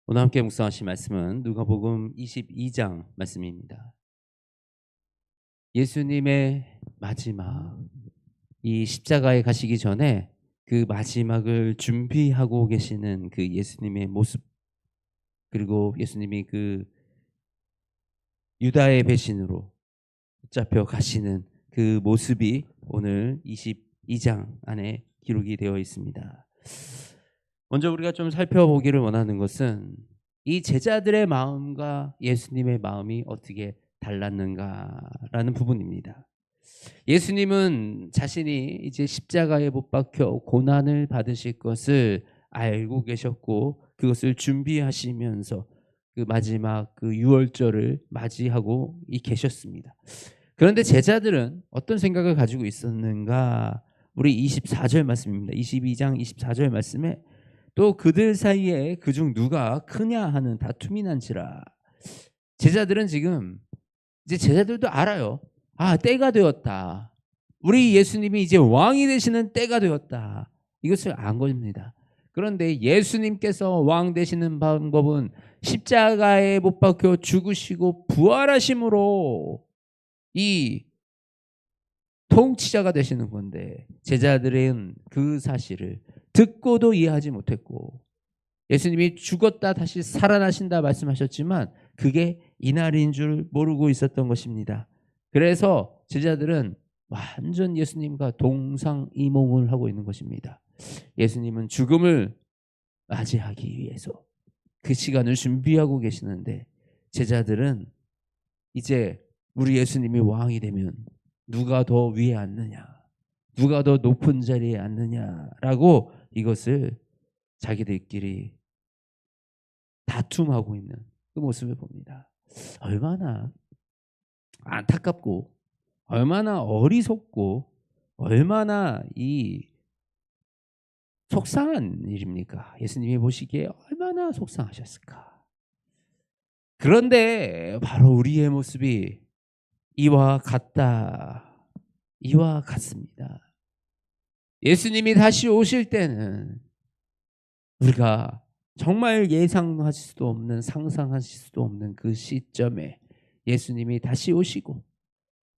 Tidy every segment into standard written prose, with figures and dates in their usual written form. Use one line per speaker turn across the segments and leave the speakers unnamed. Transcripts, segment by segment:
오늘 함께 묵상하실 말씀은 누가복음 22장 말씀입니다. 예수님의 마지막, 이 십자가에 가시기 전에 그 마지막을 준비하고 계시는 그 예수님의 모습, 그리고 예수님이 그 유다의 배신으로 붙잡혀 가시는 그 모습이 오늘 22장 안에 기록이 되어 있습니다. 먼저 우리가 좀 살펴보기를 원하는 것은 이 제자들의 마음과 예수님의 마음이 어떻게 달랐는가라는 부분입니다. 예수님은 자신이 이제 십자가에 못 박혀 고난을 받으실 것을 알고 계셨고, 그것을 준비하시면서 그 마지막 그 유월절을 맞이하고 계셨습니다. 그런데 제자들은 어떤 생각을 가지고 있었는가? 우리 24절 말씀입니다. 22장 24절 말씀에 또 그들 사이에 그중 누가 크냐 하는 다툼이 난지라. 제자들은 지금 이제 제자들도 알아요. 아, 때가 되었다. 우리 예수님이 이제 왕이 되시는 때가 되었다. 이것을 안 겁니다. 그런데 예수님께서 왕 되시는 방법은 십자가에 못 박혀 죽으시고 부활하심으로 이 통치자가 되시는 건데, 제자들은 그 사실을 듣고도 이해하지 못했고, 예수님이 죽었다 다시 살아나신다 말씀하셨지만 그게 이날인 줄 모르고 있었던 것입니다. 그래서 제자들은 완전 예수님과 동상이몽을 하고 있는 것입니다. 예수님은 죽음을 맞이하기 위해서 그 시간을 준비하고 계시는데, 제자들은 이제 우리 예수님이 왕이 되면 누가 더 위에 앉느냐, 누가 더 높은 자리에 앉느냐라고 이것을 자기들끼리 다툼하고 있는 그 모습을 봅니다. 얼마나 안타깝고, 얼마나 어리석고, 얼마나 이 속상한 일입니까? 예수님이 보시기에 얼마나 속상하셨을까? 그런데 바로 우리의 모습이 이와 같다. 이와 같습니다. 예수님이 다시 오실 때는 우리가 정말 예상하실 수도 없는, 상상하실 수도 없는 그 시점에 예수님이 다시 오시고,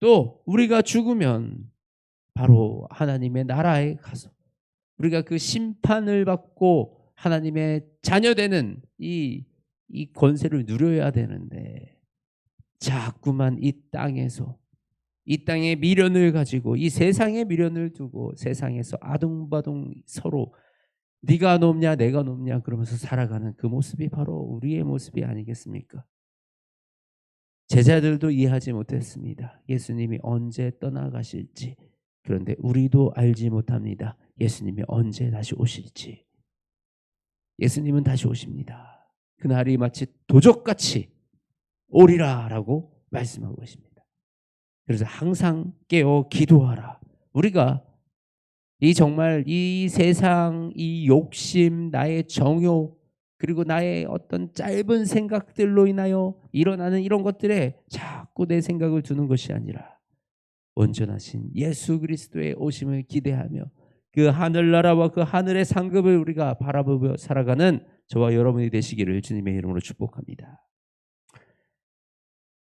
또 우리가 죽으면 바로 하나님의 나라에 가서 우리가 그 심판을 받고 하나님의 자녀되는 이 권세를 누려야 되는데, 자꾸만 이 땅에서, 이 땅의 미련을 가지고, 이 세상의 미련을 두고 세상에서 아둥바둥 서로 네가 높냐 내가 높냐 그러면서 살아가는 그 모습이 바로 우리의 모습이 아니겠습니까? 제자들도 이해하지 못했습니다. 예수님이 언제 떠나가실지. 그런데 우리도 알지 못합니다. 예수님이 언제 다시 오실지. 예수님은 다시 오십니다. 그날이 마치 도적같이 오리라라고 말씀하고 계십니다. 그래서 항상 깨어 기도하라. 우리가 이 정말 이 세상, 이 욕심, 나의 정욕, 그리고 나의 어떤 짧은 생각들로 인하여 일어나는 이런 것들에 자꾸 내 생각을 두는 것이 아니라 온전하신 예수 그리스도의 오심을 기대하며 그 하늘나라와 그 하늘의 상급을 우리가 바라보며 살아가는 저와 여러분이 되시기를 주님의 이름으로 축복합니다.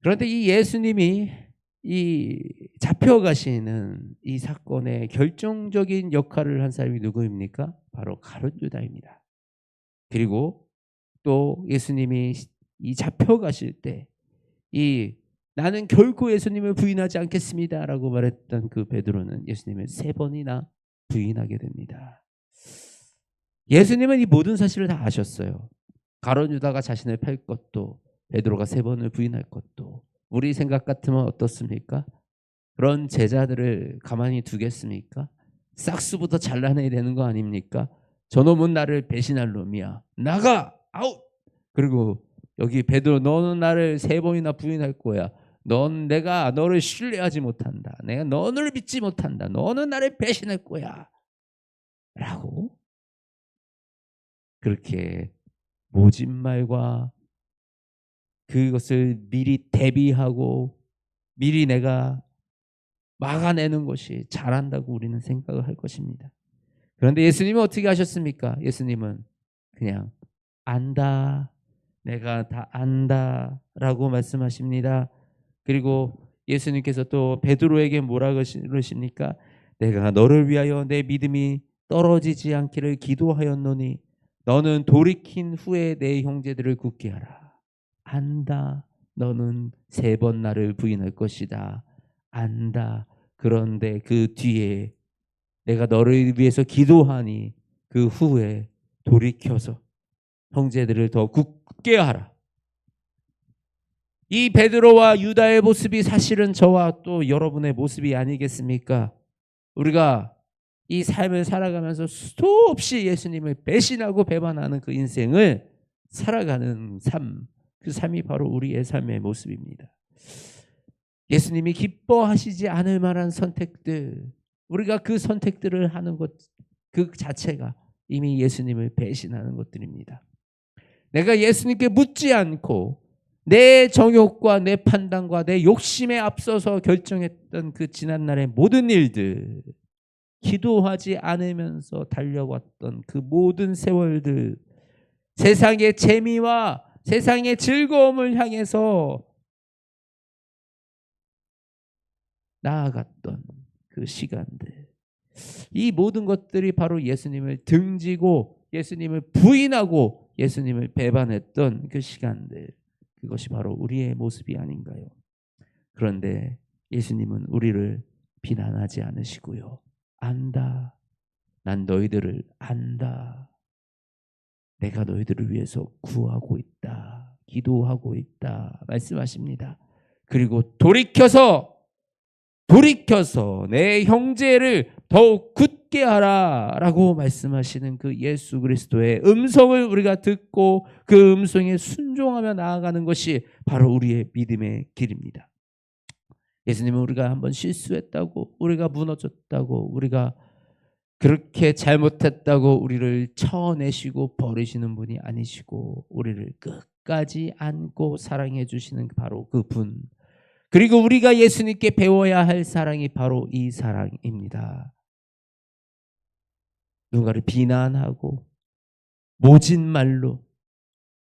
그런데 이 예수님이 이 잡혀가시는 이 사건의 결정적인 역할을 한 사람이 누구입니까? 바로 가룟 유다입니다. 그리고 또 예수님이 이 잡혀가실 때 이 나는 결코 예수님을 부인하지 않겠습니다라고 말했던 그 베드로는 예수님을 3번이나 부인하게 됩니다. 예수님은 이 모든 사실을 다 아셨어요. 가룟 유다가 자신을 팔 것도, 베드로가 3번을 부인할 것도. 우리 생각 같으면 어떻습니까? 그런 제자들을 가만히 두겠습니까? 싹수부터 잘라내야 되는 거 아닙니까? 저놈은 나를 배신할 놈이야. 나가! 아웃! 그리고 여기 베드로, 너는 나를 3번이나 부인할 거야. 내가 너를 신뢰하지 못한다. 내가 너를 믿지 못한다. 너는 나를 배신할 거야. 라고 그렇게 모진 말과 그것을 미리 대비하고 미리 내가 막아내는 것이 잘한다고 우리는 생각을 할 것입니다. 그런데 예수님은 어떻게 하셨습니까? 예수님은 그냥 안다. 내가 다 안다라고 말씀하십니다. 그리고 예수님께서 또 베드로에게 뭐라 그러십니까? 내가 너를 위하여 내 믿음이 떨어지지 않기를 기도하였노니 너는 돌이킨 후에 내 형제들을 굳게 하라. 안다. 너는 3번 나를 부인할 것이다. 안다. 그런데 그 뒤에 내가 너를 위해서 기도하니 그 후에 돌이켜서 형제들을 더 굳게 하라. 이 베드로와 유다의 모습이 사실은 저와 또 여러분의 모습이 아니겠습니까? 우리가 이 삶을 살아가면서 수도 없이 예수님을 배신하고 배반하는 그 인생을 살아가는 삶, 그 삶이 바로 우리의 삶의 모습입니다. 예수님이 기뻐하시지 않을 만한 선택들, 우리가 그 선택들을 하는 것 그 자체가 이미 예수님을 배신하는 것들입니다. 내가 예수님께 묻지 않고 내 정욕과 내 판단과 내 욕심에 앞서서 결정했던 그 지난날의 모든 일들, 기도하지 않으면서 달려왔던 그 모든 세월들, 세상의 재미와 세상의 즐거움을 향해서 나아갔던 그 시간들, 이 모든 것들이 바로 예수님을 등지고 예수님을 부인하고 예수님을 배반했던 그 시간들, 그것이 바로 우리의 모습이 아닌가요? 그런데 예수님은 우리를 비난하지 않으시고요. 안다. 난 너희들을 안다. 내가 너희들을 위해서 구하고 있다. 기도하고 있다. 말씀하십니다. 그리고 돌이켜서 내 형제를 더욱 굳게 하라라고 말씀하시는 그 예수 그리스도의 음성을 우리가 듣고 그 음성에 순종하며 나아가는 것이 바로 우리의 믿음의 길입니다. 예수님은 우리가 한번 실수했다고, 우리가 무너졌다고, 우리가 그렇게 잘못했다고 우리를 쳐내시고 버리시는 분이 아니시고 우리를 끝까지 안고 사랑해 주시는 바로 그분, 그리고 우리가 예수님께 배워야 할 사랑이 바로 이 사랑입니다. 누군가를 비난하고 모진 말로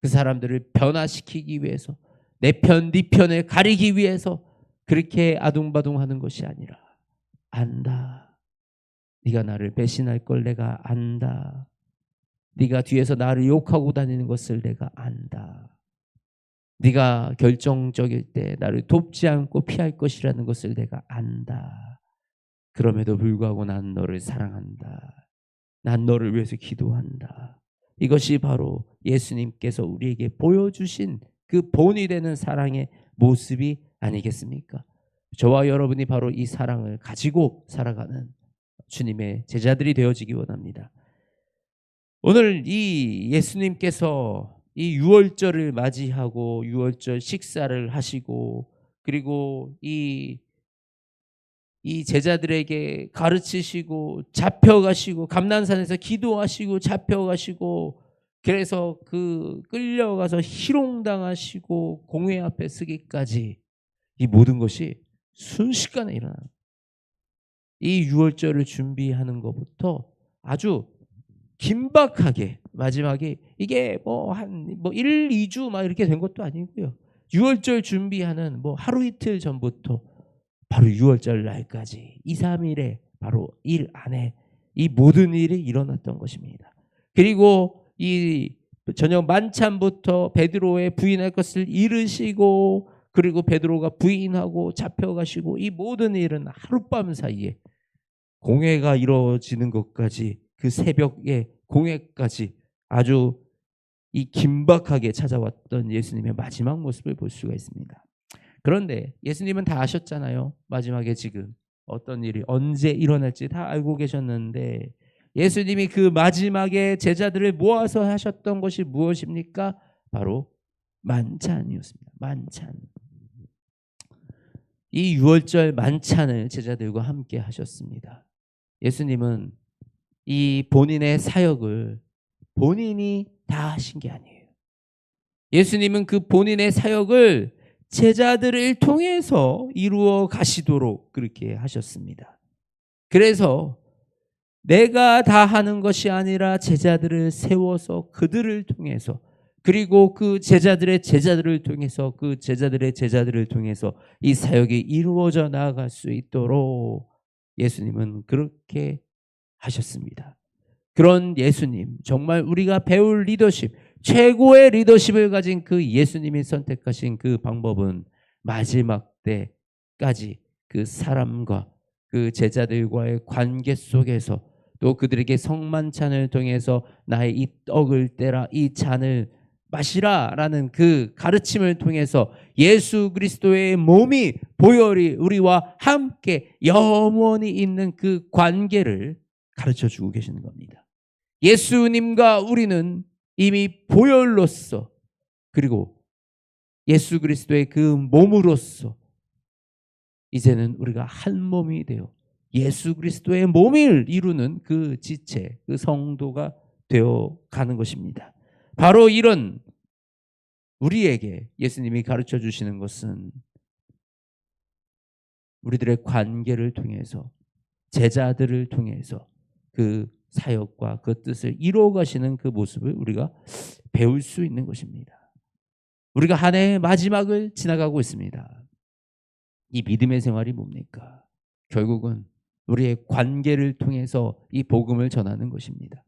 그 사람들을 변화시키기 위해서 내 편, 네 편을 가리기 위해서 그렇게 아둥바둥하는 것이 아니라 안다. 네가 나를 배신할 걸 내가 안다. 네가 뒤에서 나를 욕하고 다니는 것을 내가 안다. 네가 결정적일 때 나를 돕지 않고 피할 것이라는 것을 내가 안다. 그럼에도 불구하고 난 너를 사랑한다. 난 너를 위해서 기도한다. 이것이 바로 예수님께서 우리에게 보여주신 그 본이 되는 사랑의 모습이 아니겠습니까? 저와 여러분이 바로 이 사랑을 가지고 살아가는 주님의 제자들이 되어지기 원합니다. 오늘 이 예수님께서 이 유월절을 맞이하고 유월절 식사를 하시고 그리고 이 제자들에게 가르치시고 잡혀가시고 감난산에서 기도하시고 잡혀가시고 그래서 그 끌려가서 희롱당하시고 공회 앞에 서기까지 이 모든 것이 순식간에 일어나는, 이 유월절을 준비하는 것부터 아주 긴박하게 마지막에 이게 뭐 한 1, 2주 막 이렇게 된 것도 아니고요. 유월절 준비하는 뭐 하루 이틀 전부터 바로 유월절 날까지 2, 3일에 바로 일 안에 이 모든 일이 일어났던 것입니다. 그리고 이 저녁 만찬부터 베드로의 부인할 것을 이르시고 그리고 베드로가 부인하고 잡혀가시고 이 모든 일은 하룻밤 사이에 공회가 이루어지는 것까지 그 새벽에 공회까지 아주 이 긴박하게 찾아왔던 예수님의 마지막 모습을 볼 수가 있습니다. 그런데 예수님은 다 아셨잖아요. 마지막에 지금 어떤 일이 언제 일어날지 다 알고 계셨는데 예수님이 그 마지막에 제자들을 모아서 하셨던 것이 무엇입니까? 바로 만찬이었습니다. 만찬. 이 유월절 만찬을 제자들과 함께 하셨습니다. 예수님은 이 본인의 사역을 본인이 다 하신 게 아니에요. 예수님은 그 본인의 사역을 제자들을 통해서 이루어 가시도록 그렇게 하셨습니다. 그래서 내가 다 하는 것이 아니라 제자들을 세워서 그들을 통해서 그리고 그 제자들의 제자들을 통해서 그 제자들의 제자들을 통해서 이 사역이 이루어져 나아갈 수 있도록 예수님은 그렇게 하셨습니다. 그런 예수님, 정말 우리가 배울 리더십, 최고의 리더십을 가진 그 예수님이 선택하신 그 방법은 마지막 때까지 그 사람과 그 제자들과의 관계 속에서 또 그들에게 성만찬을 통해서 나의 이 떡을 떼라, 이 잔을 마시라라는 그 가르침을 통해서 예수 그리스도의 몸이 보혈이 우리와 함께 영원히 있는 그 관계를 가르쳐 주고 계시는 겁니다. 예수님과 우리는 이미 보혈로서 그리고 예수 그리스도의 그 몸으로서 이제는 우리가 한 몸이 되어 예수 그리스도의 몸을 이루는 그 지체, 그 성도가 되어 가는 것입니다. 바로 이런 우리에게 예수님이 가르쳐 주시는 것은 우리들의 관계를 통해서 제자들을 통해서 그 사역과 그 뜻을 이루어 가시는 그 모습을 우리가 배울 수 있는 것입니다. 우리가 한 해의 마지막을 지나가고 있습니다. 이 믿음의 생활이 뭡니까? 결국은 우리의 관계를 통해서 이 복음을 전하는 것입니다.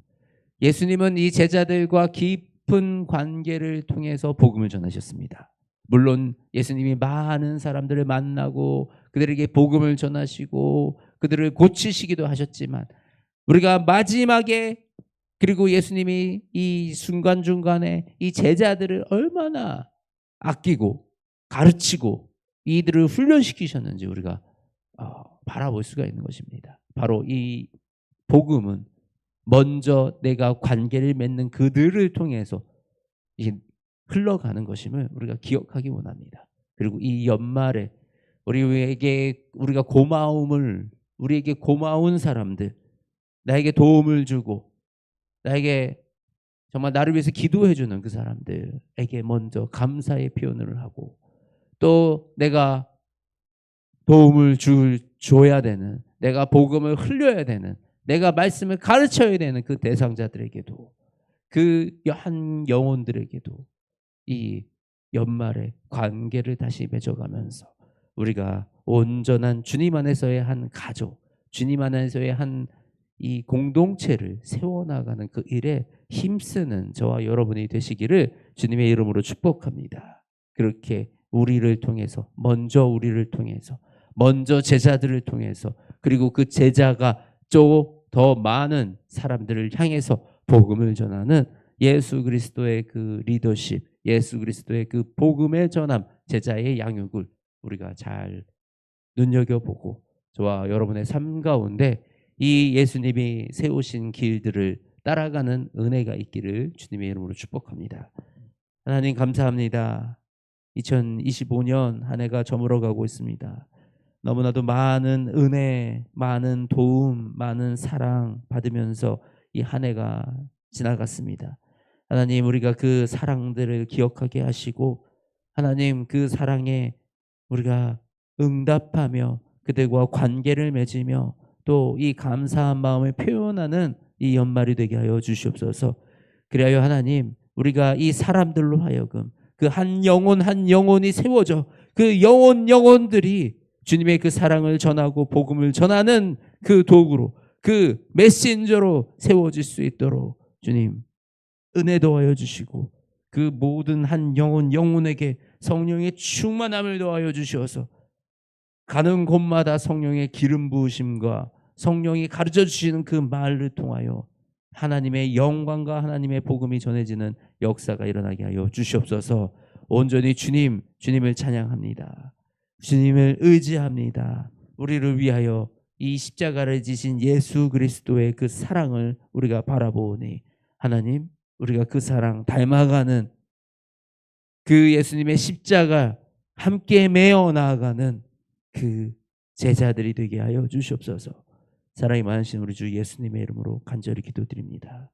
예수님은 이 제자들과 깊은 관계를 통해서 복음을 전하셨습니다. 물론 예수님이 많은 사람들을 만나고 그들에게 복음을 전하시고 그들을 고치시기도 하셨지만 우리가 마지막에 그리고 예수님이 이 순간중간에 이 제자들을 얼마나 아끼고 가르치고 이들을 훈련시키셨는지 우리가 바라볼 수가 있는 것입니다. 바로 이 복음은 먼저 내가 관계를 맺는 그들을 통해서 흘러가는 것임을 우리가 기억하기 원합니다. 그리고 이 연말에 우리가 우리에게 고마운 사람들, 나에게 도움을 주고 나에게 정말 나를 위해서 기도해 주는 그 사람들에게 먼저 감사의 표현을 하고 또 내가 도움을 줘야 되는, 내가 복음을 흘려야 되는, 내가 말씀을 가르쳐야 되는 그 대상자들에게도 그 한 영혼들에게도 이 연말에 관계를 다시 맺어가면서 우리가 온전한 주님 안에서의 한 가족, 주님 안에서의 한 이 공동체를 세워나가는 그 일에 힘쓰는 저와 여러분이 되시기를 주님의 이름으로 축복합니다. 그렇게 우리를 통해서 먼저 제자들을 통해서 그리고 그 제자가 더 많은 사람들을 향해서 복음을 전하는 예수 그리스도의 그 리더십, 예수 그리스도의 그 복음의 전함, 제자의 양육을 우리가 잘 눈여겨보고 저와 여러분의 삶 가운데 이 예수님이 세우신 길들을 따라가는 은혜가 있기를 주님의 이름으로 축복합니다. 하나님 감사합니다. 2025년 한 해가 저물어가고 있습니다. 너무나도 많은 은혜, 많은 도움, 많은 사랑 받으면서 이 한 해가 지나갔습니다. 하나님 우리가 그 사랑들을 기억하게 하시고 하나님 그 사랑에 우리가 응답하며 그들과 관계를 맺으며 또 이 감사한 마음을 표현하는 이 연말이 되게 하여 주시옵소서. 그리하여 하나님 우리가 이 사람들로 하여금 그 한 영혼이 세워져 그 영혼들이 주님의 그 사랑을 전하고 복음을 전하는 그 도구로 그 메신저로 세워질 수 있도록 주님 은혜 더하여 주시고 그 모든 한 영혼에게 성령의 충만함을 더하여 주시어서 가는 곳마다 성령의 기름 부으심과 성령이 가르쳐 주시는 그 말을 통하여 하나님의 영광과 하나님의 복음이 전해지는 역사가 일어나게 하여 주시옵소서. 온전히 주님을 찬양합니다. 주님을 의지합니다. 우리를 위하여 이 십자가를 지신 예수 그리스도의 그 사랑을 우리가 바라보니 하나님 우리가 그 사랑 닮아가는 그 예수님의 십자가 함께 메어 나아가는 그 제자들이 되게 하여 주시옵소서. 사랑이 많으신 우리 주 예수님의 이름으로 간절히 기도드립니다.